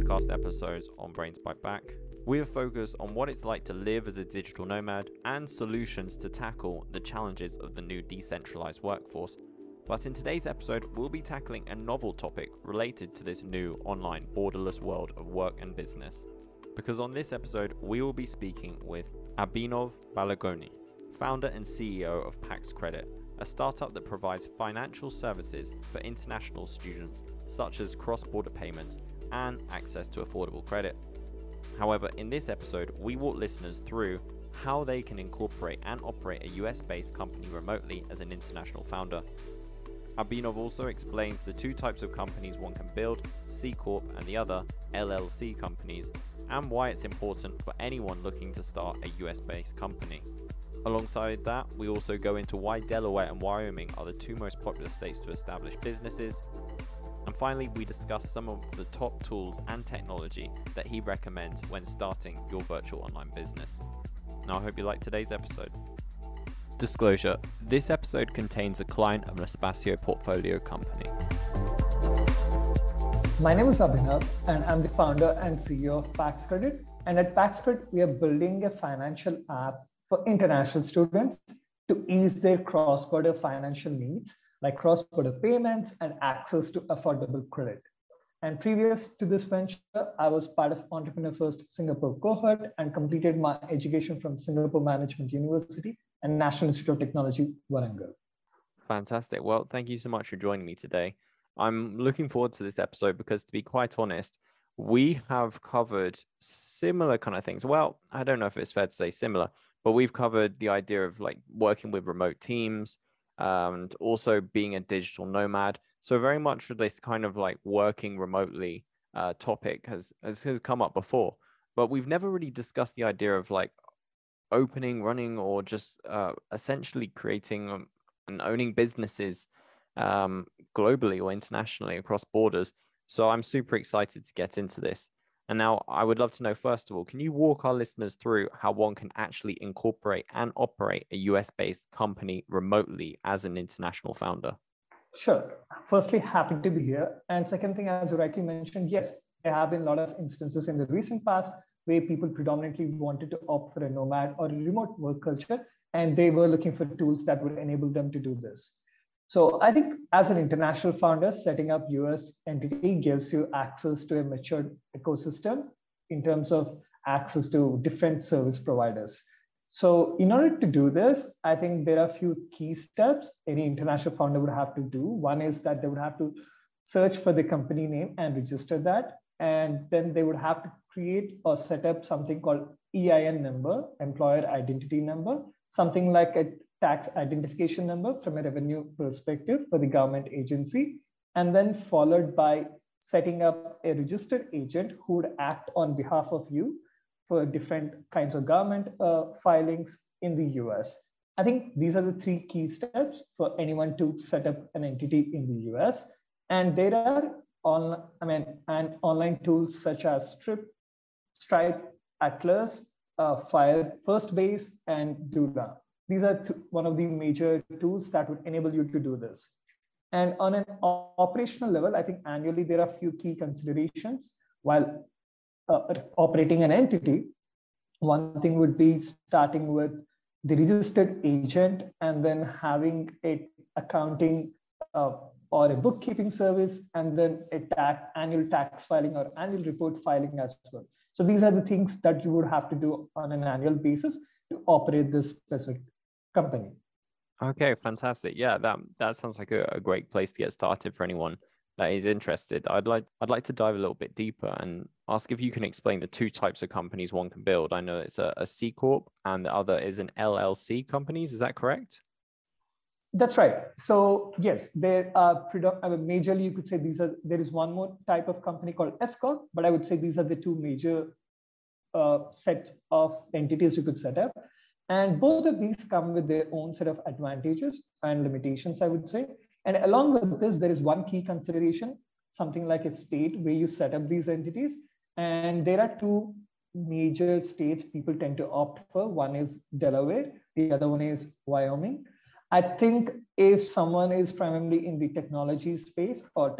podcast episodes on Brain Byte Back. We are focused on what it's like to live as a digital nomad and solutions to tackle the challenges of the new decentralized workforce. But in today's episode, we'll be tackling a novel topic related to this new online borderless world of work and business. Because on this episode, we will be speaking with Abhinov Balagoni, founder and CEO of Pax Credit, a startup that provides financial services for international students, such as cross-border payments and access to affordable credit. However, in this episode, we walk listeners through how they can incorporate and operate a US-based company remotely as an international founder. Abhinov also explains the two types of companies one can build, C Corp and the other, LLC companies, and why it's important for anyone looking to start a US-based company. Alongside that, we also go into why Delaware and Wyoming are the two most popular states to establish businesses. And finally, we discuss some of the top tools and technology that he recommends when starting your virtual online business. Now, I hope you like today's episode. Disclosure: this episode contains a client of an Espacio portfolio company. My name is Abhinav, and I'm the founder and CEO of Pax Credit. And at Pax Credit, we are building a financial app for international students to ease their cross-border financial needs, like cross-border payments and access to affordable credit. And previous to this venture, I was part of Entrepreneur First Singapore cohort and completed my education from Singapore Management University and National Institute of Technology, Warangal. Fantastic. Well, thank you so much for joining me today. I'm looking forward to this episode because, to be quite honest, we have covered similar kind of things. Well, I don't know if it's fair to say similar, but we've covered the idea of like working with remote teams and also being a digital nomad. So very much this kind of like working remotely topic has come up before, but we've never really discussed the idea of like opening, running, or just essentially creating and owning businesses globally or internationally across borders. So I'm super excited to get into this. And now I would love to know, first of all, can you walk our listeners through how one can actually incorporate and operate a US-based company remotely as an international founder? Sure. Firstly, happy to be here. And second thing, as you rightly mentioned, yes, there have been a lot of instances in the recent past where people predominantly wanted to opt for a nomad or a remote work culture, and they were looking for tools that would enable them to do this. So I think as an international founder, setting up US entity gives you access to a matured ecosystem in terms of access to different service providers. So in order to do this, I think there are a few key steps any international founder would have to do. One is that they would have to search for the company name and register that. And then they would have to create or set up something called EIN number, employer identity number, something like a tax identification number from a revenue perspective for the government agency, and then followed by setting up a registered agent who would act on behalf of you for different kinds of government filings in the US. I think these are the three key steps for anyone to set up an entity in the US. And there are online tools such as Stripe, Atlas, Firstbase, and Dura. These are one of the major tools that would enable you to do this. And on an operational level, I think annually there are a few key considerations while operating an entity. One thing would be starting with the registered agent and then having a accounting or a bookkeeping service, and then annual tax filing or annual report filing as well. So these are the things that you would have to do on an annual basis to operate this specific company. Okay, fantastic. Yeah, that sounds like a great place to get started for anyone that is interested. I'd like to dive a little bit deeper and ask if you can explain the two types of companies one can build. I know it's a C Corp and the other is an LLC companies. Is that correct? That's right. So yes, there are majorly you could say there is one more type of company called S Corp, but I would say these are the two major set of entities you could set up. And both of these come with their own set of advantages and limitations, I would say. And along with this, there is one key consideration, something like a state where you set up these entities. And there are two major states people tend to opt for. One is Delaware, the other one is Wyoming. I think if someone is primarily in the technology space or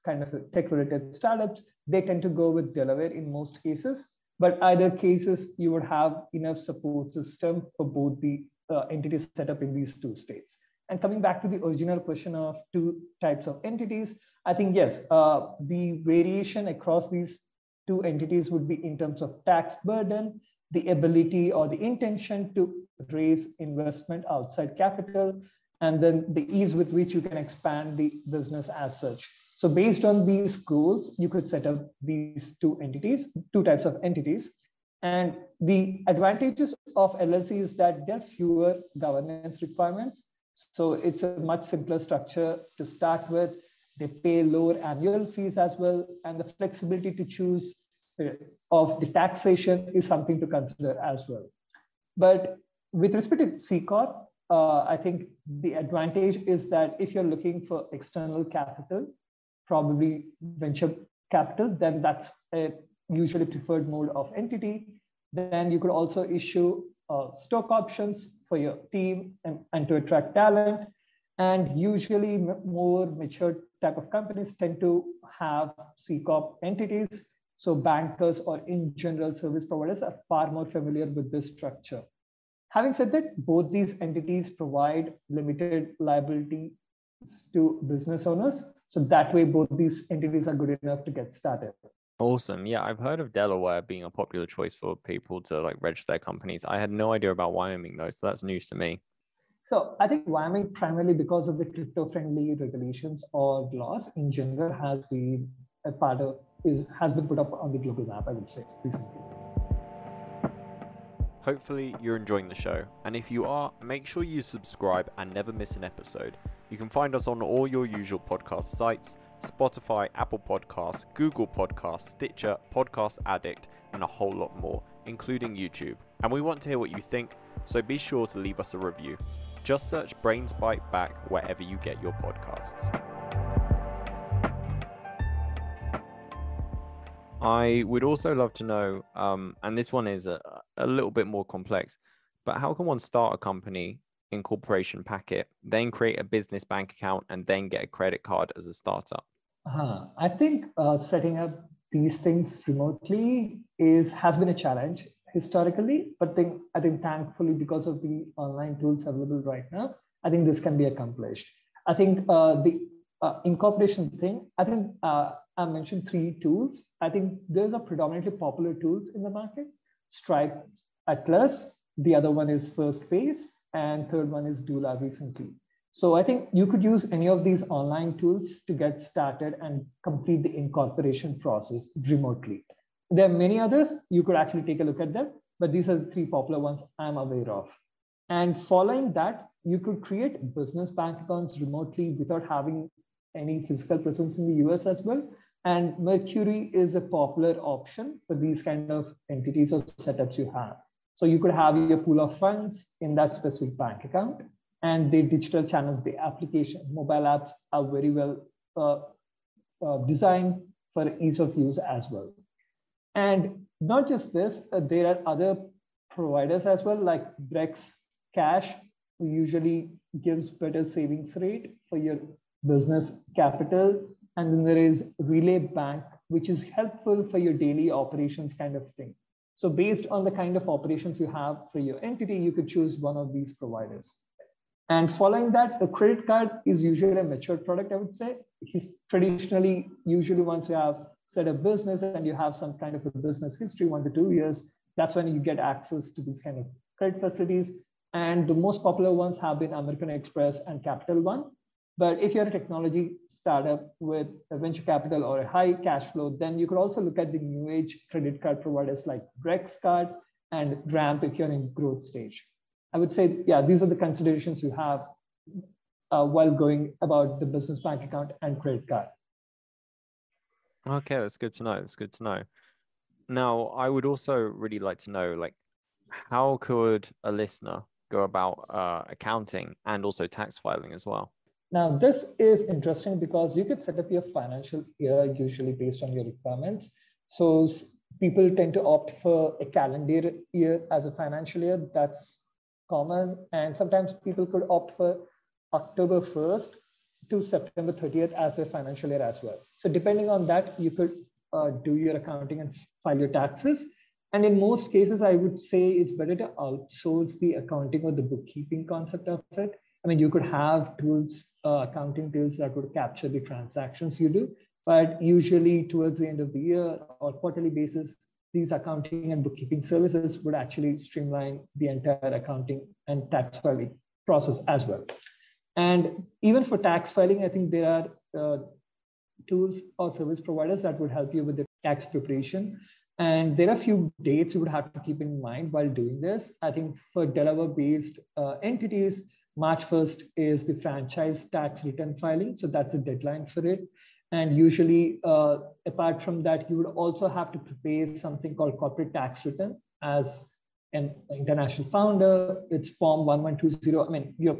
tech related startups, they tend to go with Delaware in most cases. But either cases, you would have enough support system for both the entities set up in these two states. And coming back to the original question of two types of entities, I think, yes, the variation across these two entities would be in terms of tax burden, the ability or the intention to raise investment outside capital, and then the ease with which you can expand the business as such. So based on these goals, you could set up these two entities, two types of entities. And the advantages of LLC is that there are fewer governance requirements. So it's a much simpler structure to start with. They pay lower annual fees as well. And the flexibility to choose of the taxation is something to consider as well. But with respect to C Corp, I think the advantage is that if you're looking for external capital, probably venture capital, then that's a usually preferred mode of entity. Then you could also issue stock options for your team and to attract talent. And usually more mature type of companies tend to have C Corp entities. So bankers or in general service providers are far more familiar with this structure. Having said that, both these entities provide limited liability to business owners. So that way, both these entities are good enough to get started. Awesome. Yeah, I've heard of Delaware being a popular choice for people to like register their companies. I had no idea about Wyoming though, so that's news to me. So I think Wyoming, primarily because of the crypto-friendly regulations or laws in general, has been a part of has been put up on the global map, I would say, recently. Hopefully you're enjoying the show, and if you are, make sure you subscribe and never miss an episode. You can find us on all your usual podcast sites: Spotify, Apple Podcasts, Google Podcasts, Stitcher, Podcast Addict, and a whole lot more, including YouTube. And we want to hear what you think, so be sure to leave us a review. Just search Brain Byte Back wherever you get your podcasts. I would also love to know, and this one is a little bit more complex, but how can one start a company in Corporation Packet, then create a business bank account, and then get a credit card as a startup? I think setting up these things remotely has been a challenge historically, but I think thankfully, because of the online tools available right now, I think this can be accomplished. I think the incorporation thing, I think I mentioned 3 tools. I think those are predominantly popular tools in the market: Stripe, Atlas, the other one is First Base, and third one is Dula recently. So I think you could use any of these online tools to get started and complete the incorporation process remotely. There are many others. You could actually take a look at them, but these are the 3 popular ones I'm aware of. And following that, you could create business bank accounts remotely without having any physical presence in the US as well. And Mercury is a popular option for these kind of entities or setups you have. So you could have your pool of funds in that specific bank account, and the digital channels, the application, mobile apps are very well designed for ease of use as well. And not just this, there are other providers as well, like Brex Cash, who usually gives better savings rate for your business capital. And then there is Relay Bank, which is helpful for your daily operations kind of thing. So based on the kind of operations you have for your entity, you could choose one of these providers. And following that, a credit card is usually a mature product, I would say. Traditionally, usually once you have set a business and you have some kind of a business history, 1 to 2 years, that's when you get access to these kind of credit facilities. And the most popular ones have been American Express and Capital One. But if you're a technology startup with a venture capital or a high cash flow, then you could also look at the new age credit card providers like Brex Card and Ramp if you're in growth stage. I would say, yeah, these are the considerations you have while going about the business bank account and credit card. Okay, that's good to know. That's good to know. Now, I would also really like to know, like, how could a listener go about accounting and also tax filing as well? Now, this is interesting because you could set up your financial year usually based on your requirements. So people tend to opt for a calendar year as a financial year. That's common. And sometimes people could opt for October 1st to September 30th as a financial year as well. So depending on that, you could do your accounting and file your taxes. And in most cases, I would say it's better to outsource the accounting or the bookkeeping concept of it. I mean, you could have tools, accounting tools that would capture the transactions you do, but usually towards the end of the year or quarterly basis, these accounting and bookkeeping services would actually streamline the entire accounting and tax filing process as well. And even for tax filing, I think there are tools or service providers that would help you with the tax preparation. And there are a few dates you would have to keep in mind while doing this. I think for Delaware-based entities, March 1st is the franchise tax return filing. So that's the deadline for it. And usually, apart from that, you would also have to prepare something called corporate tax return as an international founder. It's Form 1120. I mean, your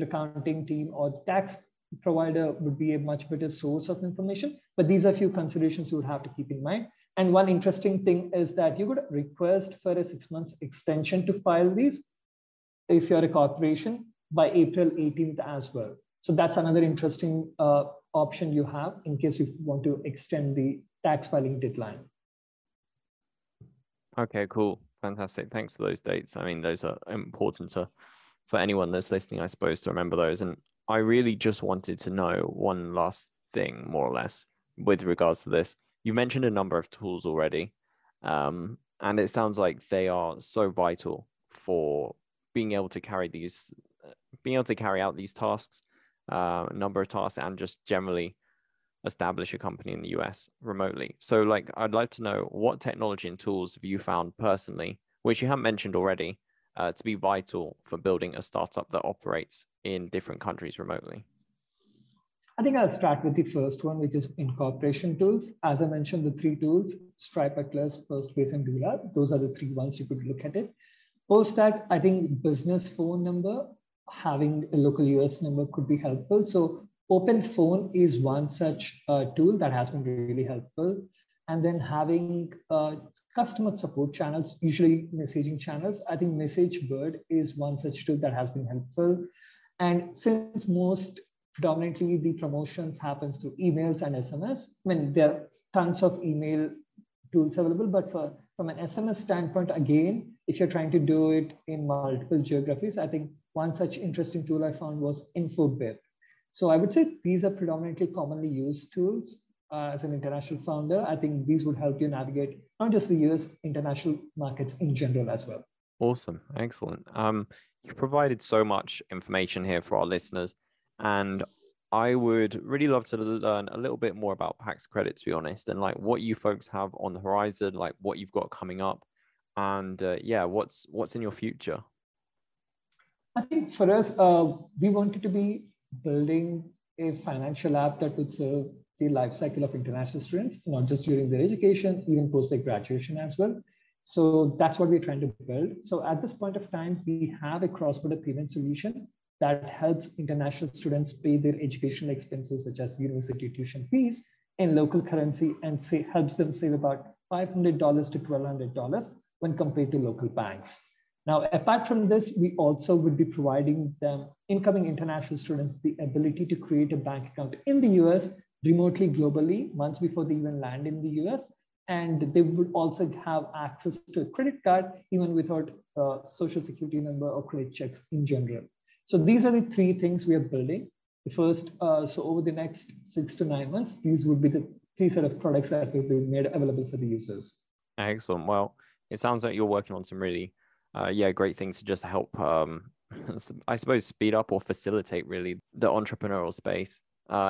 accounting team or tax provider would be a much better source of information. But these are a few considerations you would have to keep in mind. And one interesting thing is that you could request for a 6 months extension to file these if you're a corporation by April 18th as well. So that's another interesting option you have in case you want to extend the tax filing deadline. Okay, cool. Fantastic. Thanks for those dates. I mean, those are important for anyone that's listening, I suppose, to remember those. And I really just wanted to know one last thing, more or less, with regards to this. You mentioned a number of tools already, and it sounds like they are so vital for being able to carry out these tasks, number of tasks, and just generally establish a company in the US remotely. So like, I'd like to know, what technology and tools have you found personally, which you haven't mentioned already, to be vital for building a startup that operates in different countries remotely? I think I'll start with the first one, which is incorporation tools. As I mentioned, the three tools, Stripe, Atlas, Firstbase, and Doula. Those are the three ones you could look at it. Post that, I think business phone number, having a local US number could be helpful. So Open Phone is one such tool that has been really helpful. And then having customer support channels, usually messaging channels. I think MessageBird is one such tool that has been helpful. And since predominantly the promotions happens through emails and SMS, I mean, there are tons of email tools available, but from an SMS standpoint, again, if you're trying to do it in multiple geographies, I think one such interesting tool I found was InfoBip. So I would say these are predominantly commonly used tools. As an international founder, I think these would help you navigate not just the US, international markets in general as well. Awesome. Excellent. You provided so much information here for our listeners, and I would really love to learn a little bit more about Pax Credit, to be honest, and like what you folks have on the horizon, like what you've got coming up, and yeah, what's in your future? I think for us, we wanted to be building a financial app that would serve the life cycle of international students, not just during their education, even post their graduation as well. So that's what we're trying to build. So at this point of time, we have a cross-border payment solution that helps international students pay their educational expenses, such as university tuition fees, in local currency, and helps them save about $500 to $1,200 when compared to local banks. Now, apart from this, we also would be providing them, incoming international students, the ability to create a bank account in the US remotely, globally, months before they even land in the US. And they would also have access to a credit card, even without social security number or credit checks in general. So these are the three things we are building. The first, so over the next 6 to 9 months, these would be the three set of products that will be made available for the users. Excellent. Well, it sounds like you're working on some really, great things to just help, I suppose, speed up or facilitate really the entrepreneurial space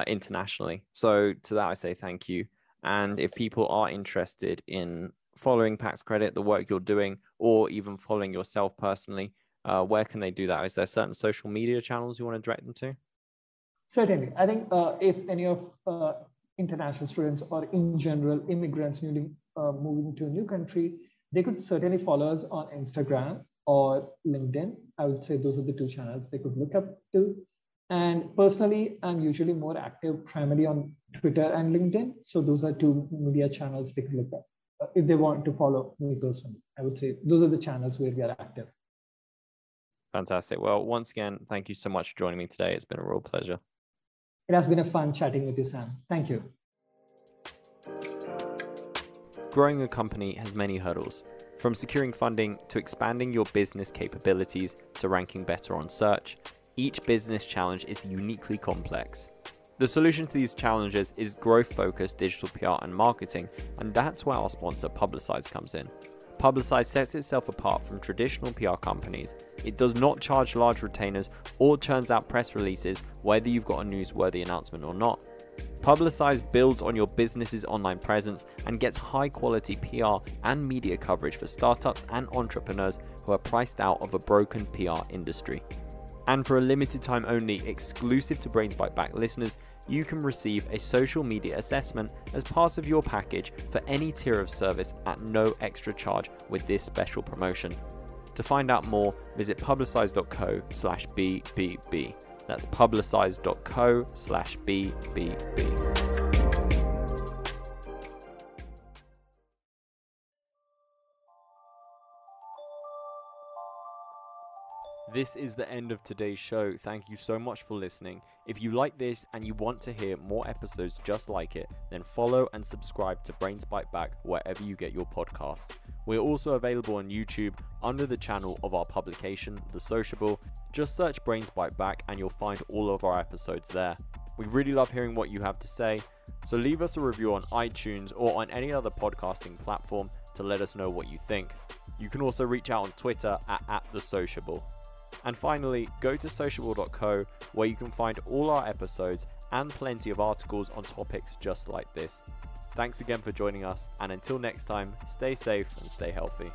internationally. So to that, I say thank you. And if people are interested in following Pax Credit, the work you're doing, or even following yourself personally, where can they do that? Is there certain social media channels you want to direct them to? Certainly. I think if any of international students or in general immigrants newly moving to a new country, they could certainly follow us on Instagram or LinkedIn. I would say those are the two channels they could look up to. And personally, I'm usually more active primarily on Twitter and LinkedIn. So those are two media channels they could look at if they want to follow me personally. I would say those are the channels where we are active. Fantastic. Well, once again, thank you so much for joining me today. It's been a real pleasure. It has been a fun chatting with you, Sam. Thank you. Growing a company has many hurdles, from securing funding to expanding your business capabilities to ranking better on search. Each business challenge is uniquely complex. The solution to these challenges is growth-focused digital PR and marketing, and that's where our sponsor Publicize comes in. Publicize sets itself apart from traditional PR companies. It does not charge large retainers or churns out press releases whether you've got a newsworthy announcement or not. Publicize builds on your business's online presence and gets high-quality PR and media coverage for startups and entrepreneurs who are priced out of a broken PR industry. And for a limited time only, exclusive to Brain Byte Back listeners, you can receive a social media assessment as part of your package for any tier of service at no extra charge with this special promotion. To find out more, visit publicize.co/BBB. That's publicize.co/BBB. This is the end of today's show. Thank you so much for listening. If you like this and you want to hear more episodes just like it, then follow and subscribe to Brain Byte Back wherever you get your podcasts. We're also available on YouTube under the channel of our publication, The Sociable. Just search Brain Byte Back and you'll find all of our episodes there. We really love hearing what you have to say, so leave us a review on iTunes or on any other podcasting platform to let us know what you think. You can also reach out on Twitter at The Sociable. And finally, go to sociable.co where you can find all our episodes and plenty of articles on topics just like this. Thanks again for joining us, and until next time, stay safe and stay healthy.